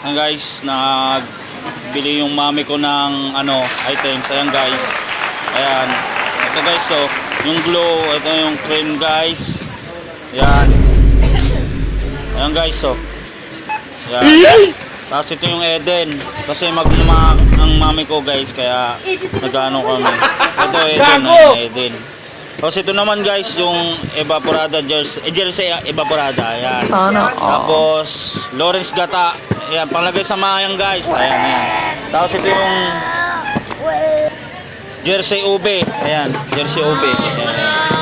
Ayan guys, nagbili yung mami ko ng items. Ayan guys. Ayan. Ito guys, so, yung glue, ito yung cream guys. Ayan. Ayan guys, so. Ayan. Tapos ito yung Eden. Kasi ang mami ko guys, kaya nagano kami. Ito Eden, Eden. Tapos ito naman guys, yung evaporada jersey evaporada. Ayan. Tapos Lawrence Gata. Ayan, panglagay sa mayang guys. Ayan, ayan. Tapos ito yung jersey ube. Ayan, jersey ube. Ayan.